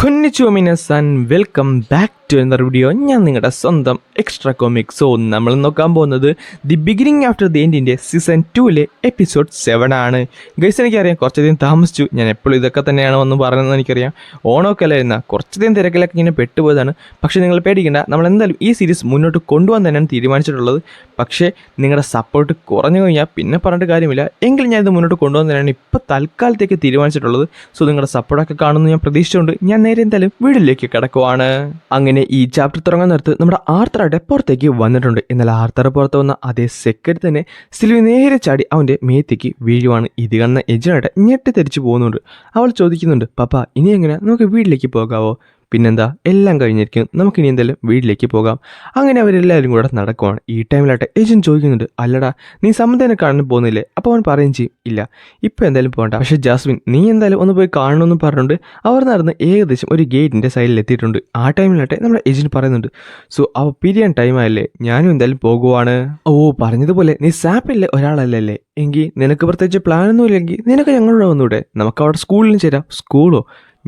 കൊന്നിച്ചു മിനസാൻ welcome back to എന്നർ video. ഞാൻ നിങ്ങളുടെ സ്വന്തം എക്സ്ട്രാ കോമിക്. സോ നമ്മൾ നോക്കാൻ പോകുന്നത് ദി ബിഗിനിങ് ആഫ്റ്റർ ദി എൻഡിൻ്റെ സീസൺ 2 എപ്പിസോഡ് 7 ആണ്. ഗൈസ്, എനിക്കറിയാം കുറച്ചധികം താമസിച്ചു. ഞാൻ എപ്പോഴും ഇതൊക്കെ തന്നെയാണ് വന്ന് പറയുന്നത് എനിക്കറിയാം. ഓണമൊക്കെ അല്ലായിരുന്ന കുറച്ചധികം തിരക്കിലൊക്കെ ഇങ്ങനെ പെട്ടുപോയതാണ്. പക്ഷേ നിങ്ങൾ പേടിക്കേണ്ട, നമ്മൾ എന്തായാലും ഈ സീരീസ് മുന്നോട്ട് കൊണ്ടുപോകാൻ തന്നെയാണ് തീരുമാനിച്ചിട്ടുള്ളത്. പക്ഷേ നിങ്ങളുടെ സപ്പോർട്ട് കുറഞ്ഞു കഴിഞ്ഞാൽ പിന്നെ പറഞ്ഞിട്ട് കാര്യമില്ല. എങ്കിലും ഞാനിത് മുന്നോട്ട് കൊണ്ടുപോകാൻ തന്നെയാണ് ഇപ്പോൾ തൽക്കാലത്തേക്ക് തീരുമാനിച്ചിട്ടുള്ളത്. സോ നിങ്ങളുടെ സപ്പോർട്ടൊക്കെ കാണുമെന്ന് ഞാൻ പ്രതീക്ഷിച്ചുകൊണ്ട് ഞാൻ നേരെ എന്തായാലും വീട്ടിലേക്ക് കിടക്കുവാണ്. അങ്ങനെ ഈ ചാപ്റ്റർ തുടങ്ങാൻ നേരത്ത് നമ്മുടെ ആർത്തറുടെ പുറത്തേക്ക് വന്നിട്ടുണ്ട്. എന്നാൽ ആർത്തർ പുറത്ത് വന്ന അതേ സെക്കൻഡ് തന്നെ സിൽവി നേരെ ചാടി അവൻ്റെ മേത്തേക്ക് വീഴുവാണ്. ഇത് കാണുന്ന എജിനായിട്ട് ഞെട്ടിത്തെറിച്ച് പോകുന്നുണ്ട്. അവൾ ചോദിക്കുന്നുണ്ട്, പപ്പ ഇനി എങ്ങനെ നമുക്ക് വീട്ടിലേക്ക് പോകാവോ? പിന്നെന്താ, എല്ലാം കഴിഞ്ഞിരിക്കും, നമുക്കിനി എന്തായാലും വീട്ടിലേക്ക് പോകാം. അങ്ങനെ അവരെല്ലാവരും കൂടെ നടക്കുവാണ്. ഈ ടൈമിലായിട്ട് ഏജൻ ചോദിക്കുന്നുണ്ട്, അല്ലടാ നീ സമ്മതനെ കാണാൻ പോകുന്നില്ലേ? അപ്പോൾ അവൻ പറയും ചെയ്യും, ഇല്ല ഇപ്പോൾ എന്തായാലും പോകണ്ട. പക്ഷേ ജാസ്മിൻ നീ എന്തായാലും ഒന്ന് പോയി കാണണമെന്ന് പറഞ്ഞുകൊണ്ട് അവർ നടന്ന് ഏകദേശം ഒരു ഗേറ്റിൻ്റെ സൈഡിൽ എത്തിയിട്ടുണ്ട്. ആ ടൈമിലായിട്ട് നമ്മുടെ ഏജൻ പറയുന്നുണ്ട്, സോ അവ പിരിയാൻ ടൈമായല്ലേ, ഞാനും എന്തായാലും പോകുവാണ്. ഓ, പറഞ്ഞതുപോലെ നീ സാപ്പിലെ ഒരാളല്ലേ, എങ്കിൽ നിനക്ക് പ്രത്യേകിച്ച് പ്ലാനൊന്നും ഇല്ലെങ്കിൽ നിനക്ക് ഞങ്ങളുടെ വന്നൂടെ, നമുക്ക് അവിടെ സ്കൂളിലും ചേരാം. സ്കൂളോ?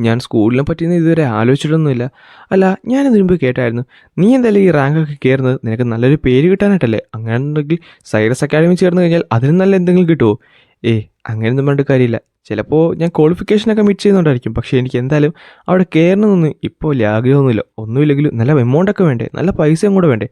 ഞാൻ സ്കൂളിനെ പറ്റിയൊന്നും ഇതുവരെ ആലോചിച്ചിട്ടൊന്നുമില്ല. അല്ല, ഞാനിതിനു മുമ്പ് കേട്ടായിരുന്നു നീ എന്തായാലും ഈ റാങ്കൊക്കെ കയറുന്നത് നിനക്ക് നല്ലൊരു പേര് കിട്ടാനായിട്ടല്ലേ. അങ്ങനെ ഉണ്ടെങ്കിൽ സൈറസ് അക്കാഡമി ചേർന്ന് കഴിഞ്ഞാൽ അതിന് നല്ല എന്തെങ്കിലും കിട്ടുമോ? അങ്ങനെയൊന്നും പറഞ്ഞിട്ട് കാര്യമില്ല. ചിലപ്പോൾ ഞാൻ ക്വാളിഫിക്കേഷനൊക്കെ മീറ്റ് ചെയ്യുന്നുണ്ടായിരിക്കും. പക്ഷേ എനിക്ക് എന്തായാലും അവിടെ കയറണമെന്നൊന്നും ഇപ്പോൾ വലിയ ആഗ്രഹമൊന്നുമില്ല. ഒന്നുമില്ലെങ്കിലും നല്ല എമൗണ്ടൊക്കെ വേണ്ടേ, നല്ല പൈസയും കൂടെ വേണ്ടേ.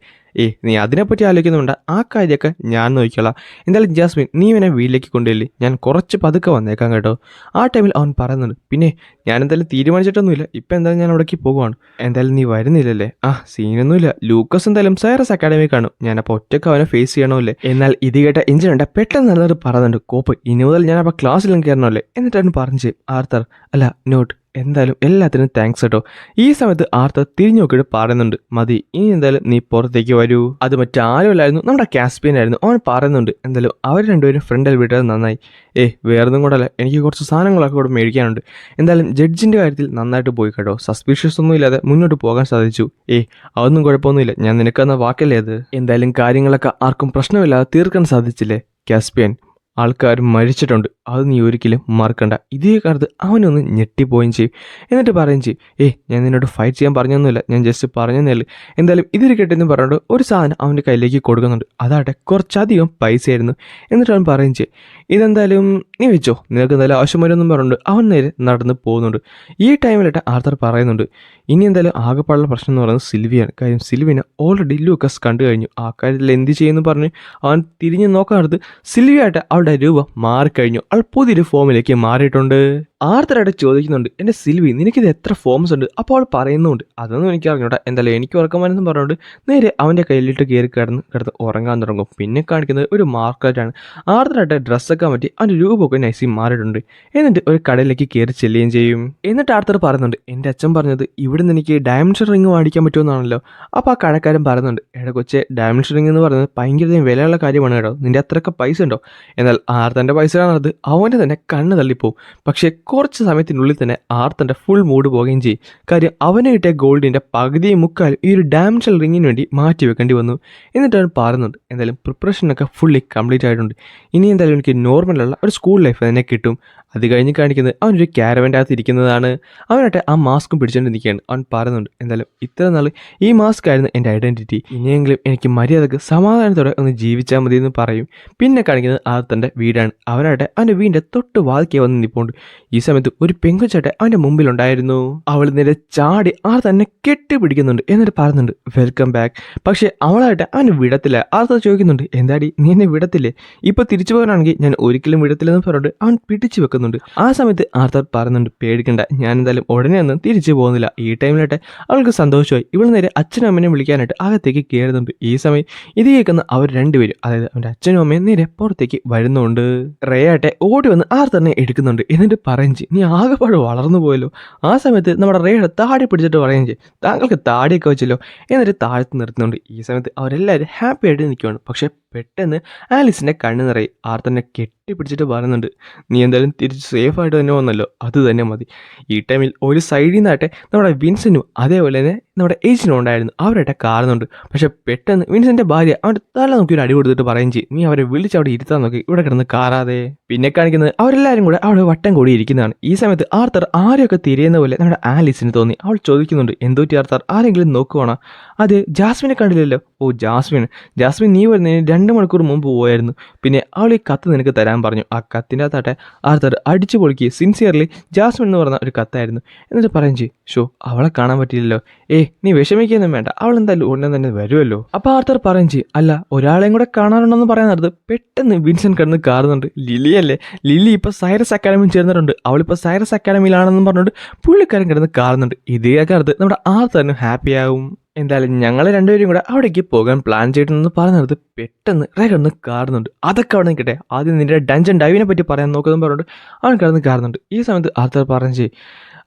നീ അതിനെപ്പറ്റി ആലോചിക്കുന്നുണ്ട്, ആ കാര്യമൊക്കെ ഞാൻ നോക്കിക്കോളാം. എന്തായാലും ജാസ്മിൻ നീ ഇവനെ വീട്ടിലേക്ക് കൊണ്ടുവരില്ലേ, ഞാൻ കുറച്ച് പതുക്കെ വന്നേക്കാം കേട്ടോ. ആ ടൈമിൽ അവൻ പറയുന്നുണ്ട്, പിന്നെ ഞാൻ എന്തായാലും തീരുമാനിച്ചിട്ടൊന്നുമില്ല, ഇപ്പം എന്തായാലും ഞാൻ അവിടേക്ക് പോകുവാണ്. എന്തായാലും നീ വരുന്നില്ലല്ലേ? സീനൊന്നുമില്ല, ലൂക്കസ് എന്തായാലും സൈറസ് അക്കാഡമി കാണും, ഞാനപ്പോൾ ഒറ്റയ്ക്ക് അവനെ ഫേസ് ചെയ്യണമല്ലേ. എന്നാൽ ഇത് കേട്ട എഞ്ചിനുണ്ട് പെട്ടെന്ന് നല്ലൊരു പറയുന്നുണ്ട്, കോപ്പ് ഇനി മുതൽ ഞാൻ അപ്പോൾ ക്ലാസ്സിലും കയറണമല്ലേ. എന്നിട്ടാണ് പറഞ്ഞു ആർത്തർ, അല്ല നോട്ട്, എന്തായാലും എല്ലാത്തിനും താങ്ക്സ് കേട്ടോ. ഈ സമയത്ത് ആർത്തർ തിരിഞ്ഞു നോക്കിയിട്ട് പറയുന്നുണ്ട്, മതി ഇനി എന്തായാലും നീ പുറത്തേക്ക് വരൂ. അത് മറ്റാരുമല്ലായിരുന്നു, നമ്മുടെ കാസ്പിയൻ ആയിരുന്നു. അവൻ പറയുന്നുണ്ട്, എന്തായാലും അവർ രണ്ടുപേരും ഫ്രണ്ടിൽ വിട്ടത് നന്നായി. വേറൊന്നും കൂടല്ല, എനിക്ക് കുറച്ച് സാധനങ്ങളൊക്കെ കൂടെ മേടിക്കാനുണ്ട്. എന്തായാലും ജഡ്ജിൻ്റെ കാര്യത്തിൽ നന്നായിട്ട് പോയി കേട്ടോ, സസ്പീഷ്യസ് ഒന്നും ഇല്ലാതെ മുന്നോട്ട് പോകാൻ സാധിച്ചു. അതൊന്നും കുഴപ്പമൊന്നുമില്ല, ഞാൻ നിനക്കെന്ന വാക്കല്ലേ അത്. എന്തായാലും കാര്യങ്ങളൊക്കെ ആർക്കും പ്രശ്നമില്ലാതെ തീർക്കാൻ സാധിച്ചില്ലേ കാസ്പിയൻ. ആൾക്കാർ മരിച്ചിട്ടുണ്ട്, അത് നീ ഒരിക്കലും മറക്കണ്ട. ഇതേ കാലത്ത് അവനൊന്ന് ഞെട്ടിപ്പോയും ചെയ്യും. എന്നിട്ട് പറയും ചെയ്യും, ഞാൻ നിന്നോട് ഫൈറ്റ് ചെയ്യാൻ പറഞ്ഞൊന്നുമില്ല, ഞാൻ ജസ്റ്റ് പറഞ്ഞതേ. എന്തായാലും ഇതൊരു കെട്ടെന്ന് പറഞ്ഞുകൊണ്ട് ഒരു സാധനം അവൻ്റെ കയ്യിലേക്ക് കൊടുക്കുന്നുണ്ട്. അതാട്ടെ കുറച്ചധികം പൈസയായിരുന്നു. എന്നിട്ട് അവൻ പറയും ചെയ്യും, ഇതെന്തായാലും നീ വെച്ചോ, നിനക്ക് എന്തായാലും ആവശ്യം വരുമെന്നും പറഞ്ഞുകൊണ്ട് അവൻ നേരെ നടന്ന് പോകുന്നുണ്ട്. ഈ ടൈമിലായിട്ട് ആർത്തർ പറയുന്നുണ്ട്, ഇനി എന്തായാലും ആകെപ്പാടുള്ള പ്രശ്നം എന്ന് പറയുന്നത് സിൽവിയാണ്. കാര്യം സിൽവിനെ ഓൾറെഡി ലൂക്കസ് കണ്ടു കഴിഞ്ഞു. ആ കാര്യത്തിൽ എന്ത് ചെയ്യുമെന്ന് പറഞ്ഞ് അവൻ തിരിഞ്ഞ് നോക്കാറുണ്ട്. സിൽവിയായിട്ട് അവളുടെ രൂപം മാറിക്കഴിഞ്ഞു. അവൾ പുതിയൊരു ഫോമിലേക്ക് മാറിയിട്ടുണ്ട്. ആർത്തറായിട്ട് ചോദിക്കുന്നുണ്ട്, എൻ്റെ സിൽവി നിനക്കിത് എത്ര ഫോംസ് ഉണ്ട്? അപ്പോൾ അവൾ പറയുന്നുണ്ട്, അതൊന്നും എനിക്ക് അറിഞ്ഞൂടാ, എന്തായാലും എനിക്ക് ഉറക്കമാനെന്ന് പറഞ്ഞുകൊണ്ട് നേരെ അവൻ്റെ കയ്യിലിട്ട് കയറി കിടന്ന് ഉറങ്ങാൻ തുടങ്ങും. പിന്നെ കാണിക്കുന്നത് ഒരു മാർക്കറ്റാണ്. ആർത്തറായിട്ട് ഡ്രസ്സൊക്കെ മാറ്റി അവൻ്റെ രൂപമൊക്കെ നൈസി മാറിയിട്ടുണ്ട്. എന്നിട്ട് ഒരു കടയിലേക്ക് കയറി ചെല്ലുകയും ചെയ്യും. എന്നിട്ട് ആർത്തർ പറയുന്നുണ്ട്, എൻ്റെ അച്ഛൻ പറഞ്ഞത് ഇവിടുന്ന് എനിക്ക് ഡയമണ്ട് റിംഗ് മേടിക്കാൻ പറ്റുമെന്നാണല്ലോ. അപ്പോൾ ആ കടക്കാരൻ പറയുന്നുണ്ട്, കൊച്ചെ ഡയമണ്ട് റിംഗ് എന്ന് പറയുന്നത് ഭയങ്കര വിലയുള്ള കാര്യമാണ് കേട്ടോ, നിൻ്റെ അത്രയൊക്കെ പൈസ ഉണ്ടോ? എന്നാൽ ആർത്തൻ്റെ പൈസ കാണുന്നത് അവൻ്റെ തന്നെ കണ്ണ് തള്ളിപ്പോവും. പക്ഷേ കുറച്ച് സമയത്തിനുള്ളിൽ തന്നെ ആർത്തൻ്റെ ഫുൾ മൂഡ് പോവുകയും ചെയ്യും. കാര്യം അവന് കിട്ടിയ ഗോൾഡിൻ്റെ പകുതിയും മുക്കാലും ഈ ഒരു ഡയമണ്ട് റിങ്ങിന് വേണ്ടി മാറ്റി വെക്കേണ്ടി വന്നു. എന്നിട്ട് അവൻ പറയുന്നുണ്ട്, എന്തായാലും പ്രിപ്പറേഷനൊക്കെ ഫുള്ളി കംപ്ലീറ്റ് ആയിട്ടുണ്ട്, ഇനി എന്തായാലും എനിക്ക് നോർമലുള്ള ഒരു സ്കൂൾ ലൈഫ് തന്നെ കിട്ടും. അത് കഴിഞ്ഞ് കാണിക്കുന്നത് അവനൊരു ക്യാരവൻ്റെ അകത്ത് ഇരിക്കുന്നതാണ്. അവനായിട്ട് ആ മാസ്കും പിടിച്ചുകൊണ്ട് നിൽക്കുകയാണ്. അവൻ പറയുന്നുണ്ട്, എന്തായാലും ഇത്ര നാൾ ഈ മാസ്ക് ആയിരുന്നു എൻ്റെ ഐഡൻറ്റിറ്റി, ഇനിയെങ്കിലും എനിക്ക് മര്യാദക്ക് സമാധാനത്തോടെ ഒന്ന് ജീവിച്ചാൽ മതി എന്ന് പറയും. പിന്നെ കാണിക്കുന്നത് ആർത്തൻ്റെ വീടാണ്. അവനായിട്ട് അവൻ്റെ വീടിൻ്റെ തൊട്ട് വാതിക്കെ വന്ന് നിൽപ്പുണ്ട്. ഈ സമയത്ത് ഒരു പെങ്കുച്ചാട്ടെ അവൻ്റെ മുമ്പിലുണ്ടായിരുന്നു. അവൾ നേരെ ചാടി ആർ തന്നെ കെട്ടിപ്പിടിക്കുന്നുണ്ട്. എന്നിട്ട് പറയുന്നുണ്ട്, വെൽക്കം ബാക്ക്. പക്ഷേ അവളായിട്ട് അവന് വിടത്തില്ല. ആർത്തർ ചോദിക്കുന്നുണ്ട്, എന്താടി നീ എന്നെ വിടത്തില്ലേ? ഇപ്പോൾ തിരിച്ചു പോകാനാണെങ്കിൽ ഞാൻ ഒരിക്കലും വിടത്തില്ലെന്ന് പറഞ്ഞിട്ട് അവൻ പിടിച്ചു വെക്കുന്നുണ്ട്. ആ സമയത്ത് ആർത്തർ പറയുന്നുണ്ട്, പേടിക്കണ്ട, ഞാൻ എന്തായാലും ഉടനെ ഒന്നും തിരിച്ചു പോകുന്നില്ല. ഈ ടൈമിലായിട്ട് അവൾക്ക് സന്തോഷമായി. ഇവൾ നേരെ അച്ഛനും അമ്മനെ വിളിക്കാനായിട്ട് അകത്തേക്ക് കയറുന്നുണ്ട്. ഈ സമയം ഇത് കേൾക്കുന്ന അവർ രണ്ടുപേരും, അതായത് അവൻ്റെ അച്ഛനും അമ്മയും നേരെ പുറത്തേക്ക് വരുന്നുണ്ട്. റേ ആട്ടെ ഓടി വന്ന് ആർത്തറിനെ എടുക്കുന്നുണ്ട്. എന്നിട്ട് പറയും, നീ ആകെപ്പാട് വളർന്നു പോയല്ലോ. ആ സമയത്ത് നമ്മുടെ റേയുടെ താടി പിടിച്ചിട്ട് പറയും, താങ്കൾക്ക് താടിയൊക്കെ വെച്ചല്ലോ. എന്നിട്ട് താഴത്ത് നിർത്തുന്നുണ്ട്. ഈ സമയത്ത് അവരെല്ലാവരും ഹാപ്പി ആയിട്ട് നിൽക്കുകയാണ്. പക്ഷേ പെട്ടെന്ന് ആലിസിൻ്റെ കണ്ണ് നിറയും. ആർത്തന്നെ കെട്ടിപ്പിടിച്ചിട്ട് പറയുന്നുണ്ട്, നീ എന്തായാലും തിരിച്ച് സേഫായിട്ട് തന്നെ വന്നല്ലോ, അത് തന്നെ മതി. ഈ ടൈമിൽ ഒരു സൈഡിൽ നിന്നാട്ടെ നമ്മുടെ വിൻസനും അതേപോലെ തന്നെ നമ്മുടെ ഏജിനും ഉണ്ടായിരുന്നു. അവരായിട്ട് കാണുന്നുണ്ട്. പക്ഷെ പെട്ടെന്ന് വിൻസെൻ്റെ ഭാര്യ അവൻ്റെ തല നോക്കി ഒരു അടി കൊടുത്തിട്ട് പറയുകയും ചെയ്യും, നീ അവരെ വിളിച്ച് അവിടെ ഇരുത്താൻ നോക്കി, ഇവിടെ കിടന്ന് കാറാതെ. പിന്നെ കാണിക്കുന്നത് അവരെല്ലാവരും കൂടെ അവിടെ വട്ടം കൂടി ഇരിക്കുന്നതാണ്. ഈ സമയത്ത് ആർത്തർ ആരെയൊക്കെ തിരിയുന്ന പോലെ നമ്മുടെ ആലീസിന് തോന്നി. അവൾ ചോദിക്കുന്നുണ്ട്, എന്തോറ്റി ആർത്തർ, ആരെങ്കിലും നോക്കുവാണോ? അത് ജാസ്മിനെ കണ്ടില്ലല്ലോ. ഓ ജാസ്മിൻ നീ വരുന്നതിന് 2 മണിക്കൂർ മുമ്പ് പോയായിരുന്നു. പിന്നെ അവൾ ഈ കത്ത് നിനക്ക് തരാൻ പറഞ്ഞു. ആ കത്തിൻ്റെ അകത്താട്ടെ ആർത്തർ അടിച്ചു പൊളിക്കുക സിൻസിയർലി ജാസ്മിൻ എന്ന് പറഞ്ഞ ഒരു കത്തായിരുന്നു. എന്നിട്ട് പറയും ചെയ്യും, ഷോ അവളെ കാണാൻ പറ്റില്ലല്ലോ. നീ വിഷമിക്കൊന്നും വേണ്ട, അവൾ എന്തായാലും ഉടനെ തന്നെ വരുമല്ലോ. അപ്പോൾ ആർത്തർ പറയും ചെയ്യും, അല്ല ഒരാളെയും കൂടെ കാണാനുണ്ടെന്ന് പറയാൻ നടത്ത് പെട്ടെന്ന് വിൻസെൻ്റ് കിടന്ന് കാണുന്നുണ്ട്. ലിലിയല്ലേ, ലിലി ഇപ്പോൾ സൈറസ് അക്കാഡമിയിൽ ചേർന്നിട്ടുണ്ട്. അവളിപ്പോൾ സൈറസ് അക്കാഡമിയിലാണെന്ന് പറഞ്ഞുകൊണ്ട് പുള്ളിക്കാരൻ കിടന്ന് കാണുന്നുണ്ട്. ഇതേ കാലത്ത് നമ്മുടെ ആർത്തറിനും ഹാപ്പിയാവും. എന്തായാലും ഞങ്ങൾ രണ്ടുപേരും കൂടെ അവിടേക്ക് പോകാൻ പ്ലാൻ ചെയ്തിട്ടുണ്ടെന്ന് പറഞ്ഞത് പെട്ടെന്ന് കിടന്ന് കാണുന്നുണ്ട്. അതൊക്കെ അവിടെ നിൽക്കട്ടെ, ആദ്യം നിന്റെ ഡഞ്ചൻ ഡൈവിനെ പറ്റി പറയാൻ നോക്കുന്നതും പറഞ്ഞുകൊണ്ട് അവൻ കിടന്ന് കാണുന്നുണ്ട്. ഈ സമയത്ത് ആർത്തർ പറഞ്ഞു,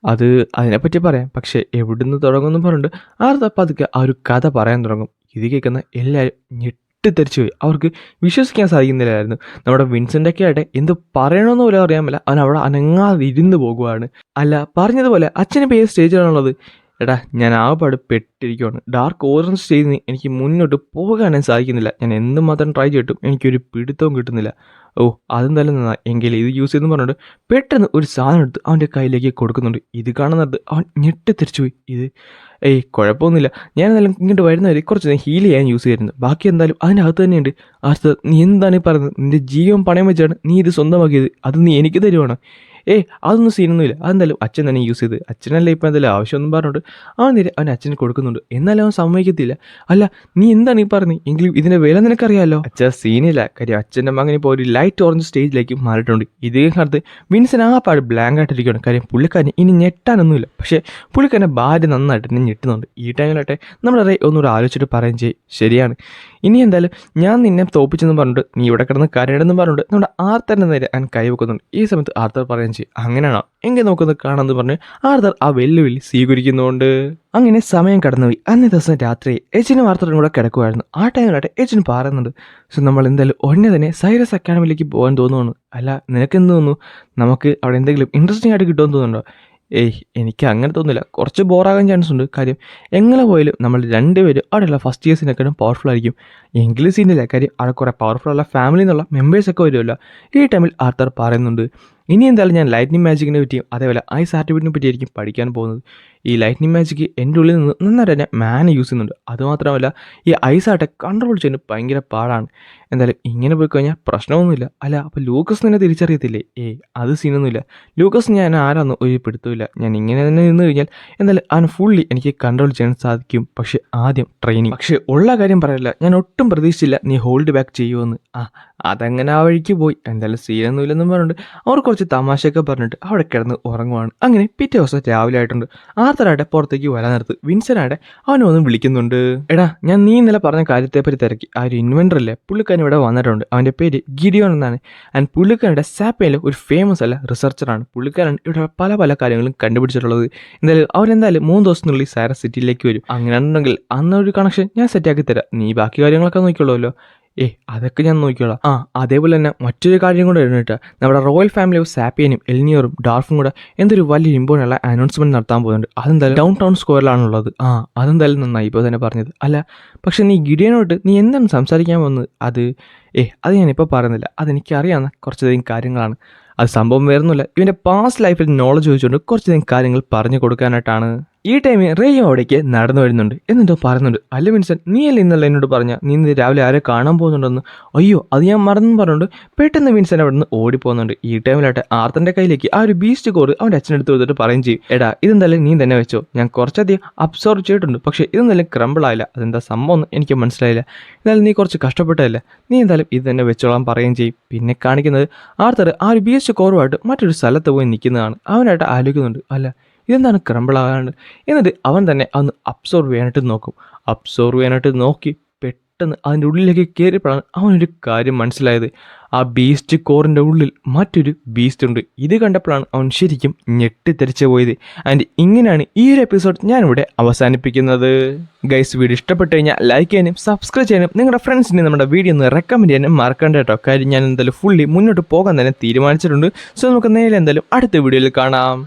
അതിനെപ്പറ്റി പറയാം, പക്ഷേ എവിടുന്ന് തുടങ്ങുമെന്ന് പറഞ്ഞിട്ട് ആർത്തർ പതുക്കെ ആ ഒരു കഥ പറയാൻ തുടങ്ങും. ഇത് കേൾക്കുന്ന എല്ലാവരും ഞെട്ടിത്തെറിച്ചു പോയി. അവർക്ക് വിശ്വസിക്കാൻ സാധിക്കുന്നില്ലായിരുന്നു. നമ്മുടെ വിൻസെൻ്റൊക്കെ ആയിട്ട് എന്ത് പറയണമെന്ന് പോലും അറിയാമല്ല, അവൻ അവിടെ അനങ്ങാതെ ഇരുന്ന് പോകുവാണ്. അല്ല പറഞ്ഞതുപോലെ അച്ഛനിപ്പോൾ ഏത് സ്റ്റേജിലാണുള്ളത്? എടാ ഞാൻ ആകപ്പാട് പെട്ടിരിക്കുകയാണ്. ഡാർക്ക് ഓറഞ്ച് സ്റ്റേജിൽ നിന്ന് എനിക്ക് മുന്നോട്ട് പോകാനേ സാധിക്കുന്നില്ല. ഞാൻ എന്തുമാത്രം ട്രൈ ചെയ്തിട്ടും എനിക്കൊരു പിടുത്തവും കിട്ടുന്നില്ല. ഓ അതെന്തായാലും നന്നാ, എങ്കിൽ ഇത് യൂസ് ചെയ്തെന്ന് പറഞ്ഞിട്ട് പെട്ടെന്ന് ഒരു സാധനം എടുത്ത് അവൻ്റെ കയ്യിലേക്ക് കൊടുക്കുന്നുണ്ട്. ഇത് കാണുന്നത് അവൻ ഞെട്ടിത്തെറിച്ചു പോയി. ഇത് കുഴപ്പമൊന്നുമില്ല, ഞാൻ എന്തായാലും ഇങ്ങോട്ട് വരുന്നവരെ കുറച്ച് നേരം ഹീൽ ചെയ്യാൻ യൂസ് ചെയ്യുന്നത്, ബാക്കി എന്തായാലും അതിൻ്റെ അകത്ത് തന്നെയുണ്ട്. അടുത്ത നീ എന്താണ് ഈ പറയുന്നത്? നിൻ്റെ ജീവൻ പണയം വെച്ചാണ് നീ ഇത് സ്വന്തമാക്കിയത്, അത് നീ എനിക്ക് തരുവാണ്. അതൊന്നും സീനൊന്നുമില്ല, അതെന്തായാലും അച്ഛൻ തന്നെ യൂസ് ചെയ്ത്, അച്ഛനല്ലേ ഇപ്പം എന്തായാലും ആവശ്യമൊന്നും പറഞ്ഞിട്ട് അവൻ നേരെ അവൻ്റെ അച്ഛന് കൊടുക്കുന്നുണ്ട്. എന്നാലും അവൻ സമ്മതിക്കത്തില്ല. അല്ല നീ എന്താണ് ഈ പറഞ്ഞത്? എങ്കിലും ഇതിൻ്റെ വില നിനക്കറിയാമല്ലോ. അച്ഛൻ സീനില്ല, കാര്യം അച്ഛൻ്റെ മകൻ ഇപ്പോൾ ഒരു ലൈറ്റ് ഓറഞ്ച് സ്റ്റേജിലേക്ക് മാറിയിട്ടുണ്ട്. ഇതേ കാലത്ത് വിൻസൻ ആപ്പാട് ബ്ലാങ്ക് ആയിട്ടിരിക്കുകയാണ്. കാര്യം പുള്ളിക്കാരന് ഇനി ഞെട്ടാനൊന്നുമില്ല, പക്ഷേ പുള്ളിക്കാരൻ്റെ ഭാര്യ നന്നായിട്ട് എന്നെ ഞെട്ടുന്നുണ്ട്. ഈ ടൈമിലാട്ടെ നമ്മുടെ റേ ഒന്നുകൂടെ ആലോചിച്ചിട്ട് പറയും ചെയ്യും, ശരിയാണ് ഇനി എന്തായാലും ഞാൻ നിന്നെ തോപ്പിച്ചെന്ന് പറഞ്ഞിട്ട് നീ ഇവിടെ കിടന്ന് കരയിടെന്ന് പറഞ്ഞിട്ട് നമ്മുടെ ആർത്തറിൻ്റെ നേരെ ഞാൻ കൈവെക്കുന്നുണ്ട്. ഈ സമയത്ത് ആർത്തർ പറയുകയും ചെയ്യും, അങ്ങനെയാണോ, എങ്കിൽ നോക്കുന്നത് കാണാമെന്ന് പറഞ്ഞ് ആർത്തർ ആ വെല്ലുവിളി സ്വീകരിക്കുന്നുണ്ട്. അങ്ങനെ സമയം കടന്നുപോയി. അന്നേ ദിവസം രാത്രി എച്ചിനും ആർത്തറും കൂടെ കിടക്കുമായിരുന്നു. ആ ടൈമിലായിട്ട് എച്ചിന് പറയുന്നുണ്ട്, സോ നമ്മൾ എന്തായാലും ഉടനെ തന്നെ സൈറസ് അക്കാഡമിയിലേക്ക് പോകാൻ തോന്നുന്നു. അല്ല നിനക്കെന്ത് തോന്നുന്നു? നമുക്ക് അവിടെ എന്തെങ്കിലും ഇൻട്രസ്റ്റിംഗ് ആയിട്ട് കിട്ടുമെന്ന് തോന്നുന്നുണ്ടോ? എനിക്ക് അങ്ങനെ തോന്നുന്നില്ല, കുറച്ച് ബോറാകാൻ ചാൻസ് ഉണ്ട്. കാര്യം എങ്ങനെ പോയാലും നമ്മൾ രണ്ടുപേരും അവിടെയുള്ള ഫസ്റ്റ് ഇയേഴ്സിനൊക്കെ പവർഫുൾ ആയിരിക്കും. എങ്കിലും സീനില്ല, കാര്യം അവിടെ കുറേ പവർഫുള്ള ഫാമിലി എന്നുള്ള മെമ്പേഴ്സൊക്കെ വരുമല്ലോ. ഈ ടൈമിൽ ആർത്തർ പറയുന്നുണ്ട്, ഇനി എന്തായാലും ഞാൻ ലൈറ്റ്നിങ് മാജിക്കിനെ പറ്റിയും അതേപോലെ ഐസ് ആർട്ടിഫിറ്റിനെ പറ്റിയായിരിക്കും പഠിക്കാൻ പോകുന്നത്. ഈ ലൈറ്റ്നിങ് മാജിക്ക് എൻ്റെ ഉള്ളിൽ നിന്ന് നന്നായിട്ട് തന്നെ മാന യൂസ് ചെയ്യുന്നുണ്ട്. അതുമാത്രമല്ല ഈ ഐസ് ആട്ടെ കൺട്രോൾ ചെയ്യുന്നത് ഭയങ്കര പാടാണ്. എന്തായാലും ഇങ്ങനെ പോയി കഴിഞ്ഞാൽ പ്രശ്നമൊന്നുമില്ല. അല്ല അപ്പോൾ ലൂക്കസ് നിന്നെ തിരിച്ചറിയത്തില്ലേ? അത് സീനൊന്നുമില്ല. ലൂക്കസ് ഞാൻ ആരാന്ന് ഒരു പിടുത്തമില്ല. ഞാൻ ഇങ്ങനെ തന്നെ നിന്ന് കഴിഞ്ഞാൽ എന്തായാലും അവൻ ഫുള്ളി എനിക്ക് കൺട്രോൾ ചെയ്യാൻ സാധിക്കും. പക്ഷേ ആദ്യം ട്രെയിനിങ്. പക്ഷേ ഉള്ള കാര്യം പറയില്ല, ഞാൻ ഒട്ടും പ്രതീക്ഷിച്ചില്ല നീ ഹോൾഡ് ബാക്ക് ചെയ്യുമെന്ന്. അതങ്ങനെ ആ വഴിക്ക് പോയി. എന്തായാലും സീനൊന്നുമില്ലെന്നും പറഞ്ഞിട്ട് അവർ കുറച്ച് തമാശയൊക്കെ പറഞ്ഞിട്ട് അവിടെ കിടന്ന് ഉറങ്ങുവാണ്. അങ്ങനെ പിറ്റേ ദിവസം രാവിലെ ആയിട്ടുണ്ട്. ആർത്തറായിട്ട് പുറത്തേക്ക് വരാൻ നേരത്ത് വിൻസനായിട്ട് അവനെ ഒന്ന് വിളിക്കുന്നുണ്ട്. എടാ ഞാൻ നീ ഇന്നലെ പറഞ്ഞ കാര്യത്തെപ്പറ്റി തിരക്കി. ആ ഒരു ഇൻവെൻറ്ററല്ലേ പുള്ളിക്കാരൻ ഇവിടെ വന്നിട്ടുണ്ട്. അവൻ്റെ പേര് ഗിഡിയോൺ എന്നാണ്. ആൻഡ് പുള്ളിക്കാരൻ്റെ സാപ്പയിലെ ഒരു ഫേമസ് അല്ല റിസർച്ചറാണ്. പുള്ളിക്കാരൻ ഇവിടെ പല പല കാര്യങ്ങളും കണ്ടുപിടിച്ചിട്ടുള്ളത്. എന്തായാലും അവരെന്തായാലും 3 ദിവസത്തിനുള്ളിൽ സൈറസ് സിറ്റിയിലേക്ക് വരും. അങ്ങനെയാണെന്നുണ്ടെങ്കിൽ അന്നൊരു കണക്ഷൻ ഞാൻ സെറ്റാക്കി തരാം. നീ ബാക്കി കാര്യങ്ങളൊക്കെ നോക്കിയുള്ളൂല്ലോ. അതൊക്കെ ഞാൻ നോക്കിയോളാം. അതേപോലെ തന്നെ മറ്റൊരു കാര്യം കൂടെ എഴുന്നിട്ട് നമ്മുടെ റോയൽ ഫാമിലി ഓഫ് സാപ്പിയനും എൽനിയറും ഡാർഫും കൂടെ എന്തൊരു വലിയ ഇമ്പോർട്ടൻ്റ് അനൗൺസ്മെൻറ്റ് നടത്താൻ പോകുന്നുണ്ട്. അതെന്തായാലും ഡൗൺ ടൗൺ സ്ക്വയറിലാണുള്ളത്. അതെന്തായാലും നന്നായി ഇപ്പോൾ തന്നെ പറഞ്ഞത്. അല്ല പക്ഷെ നീ ഗിഡിയനോട്ട് നീ എന്താണ് സംസാരിക്കാൻ പോകുന്നത്? അത് ഞാനിപ്പോൾ പറയുന്നില്ല, അതെനിക്കറിയാവുന്ന കുറച്ചധികം കാര്യങ്ങളാണ്. അത് സംഭവം വേറൊന്നുമില്ല, ഇവൻ്റെ പാസ്റ്റ് ലൈഫിൽ നോളജ് ചോദിച്ചുകൊണ്ട് കുറച്ചധികം കാര്യങ്ങൾ പറഞ്ഞു കൊടുക്കാനായിട്ടാണ്. ഈ ടൈമിൽ റേയും അവിടേക്ക് നടന്നു വരുന്നുണ്ട്. എന്നിട്ടോ പറയുന്നുണ്ട്, അല്ല വിൻസെൻ്റ് നീ അല്ലേ ഇന്നല്ല എന്നോട് പറഞ്ഞ നീ ഇന്ന് രാവിലെ ആരെ കാണാൻ പോകുന്നുണ്ടെന്ന്? അയ്യോ അത് ഞാൻ മറന്നു പറഞ്ഞുകൊണ്ട് പെട്ടെന്ന് വിൻസെൻ്റ് അവിടെ നിന്ന് ഓടിപ്പോകുന്നുണ്ട്. ഈ ടൈമിലായിട്ട് ആർത്തൻ്റെ കയ്യിലേക്ക് ആ ഒരു ബീസ്റ്റ് കോഡ് അവൻ്റെ അച്ഛനെടുത്ത് കൊടുത്തിട്ട് പറയും ചെയ്യും, എടാ ഇതെന്തായാലും നീ തന്നെ വെച്ചോ, ഞാൻ കുറച്ചധികം അബ്സോർവ് ചെയ്തിട്ടുണ്ട്, പക്ഷേ ഇതെന്തായാലും ക്രംബിൾ ആയില്ല. അതെന്താ സംഭവം എന്ന് എനിക്ക് മനസ്സിലായില്ല. എന്നാലും നീ കുറച്ച് കഷ്ടപ്പെട്ടതല്ല, നീ എന്തായാലും ഇത് തന്നെ വെച്ചോളാൻ പറയുകയും ചെയ്യും. പിന്നെ കാണിക്കുന്നത് ആർത്തർ ആ ഒരു ബീസ്റ്റ് കോറുമായിട്ട് മറ്റൊരു സ്ഥലത്ത് പോയി നിൽക്കുന്നതാണ്. അവനായിട്ട് ആലോചിക്കുന്നുണ്ട്, അല്ല ഇതെന്താണ് ക്രംബിളാകാണ്ട്. എന്നിട്ട് അവൻ തന്നെ അന്ന് അബ്സോർവ് ചെയ്യാനായിട്ട് നോക്കി പെട്ടെന്ന് അതിൻ്റെ ഉള്ളിലേക്ക് കയറിയപ്പോഴാണ് അവനൊരു കാര്യം മനസ്സിലായത്. ആ ബീസ്റ്റ് കോറിൻ്റെ ഉള്ളിൽ മറ്റൊരു ബീസ്റ്റ് ഉണ്ട്. ഇത് കണ്ടപ്പോഴാണ് അവൻ ശരിക്കും ഞെട്ടിത്തെറിച്ച് പോയത്. ആൻഡ് ഇങ്ങനെയാണ് ഈ ഒരു എപ്പിസോഡ് ഞാനിവിടെ അവസാനിപ്പിക്കുന്നത്. ഗൈസ് വീഡിയോ ഇഷ്ടപ്പെട്ട് കഴിഞ്ഞാൽ ലൈക്ക് ചെയ്യാനും സബ്സ്ക്രൈബ് ചെയ്യാനും നിങ്ങളുടെ ഫ്രണ്ട്സിനെ നമ്മുടെ വീഡിയോ ഒന്ന് റെക്കമെൻഡ് ചെയ്യാനും മറക്കണ്ട കേട്ടോ. കാര്യം ഞാൻ എന്തായാലും ഫുള്ളി മുന്നോട്ട് പോകാൻ തന്നെ തീരുമാനിച്ചിട്ടുണ്ട്. സോ നമുക്ക് നേരെ എന്തായാലും അടുത്ത വീഡിയോയിൽ കാണാം.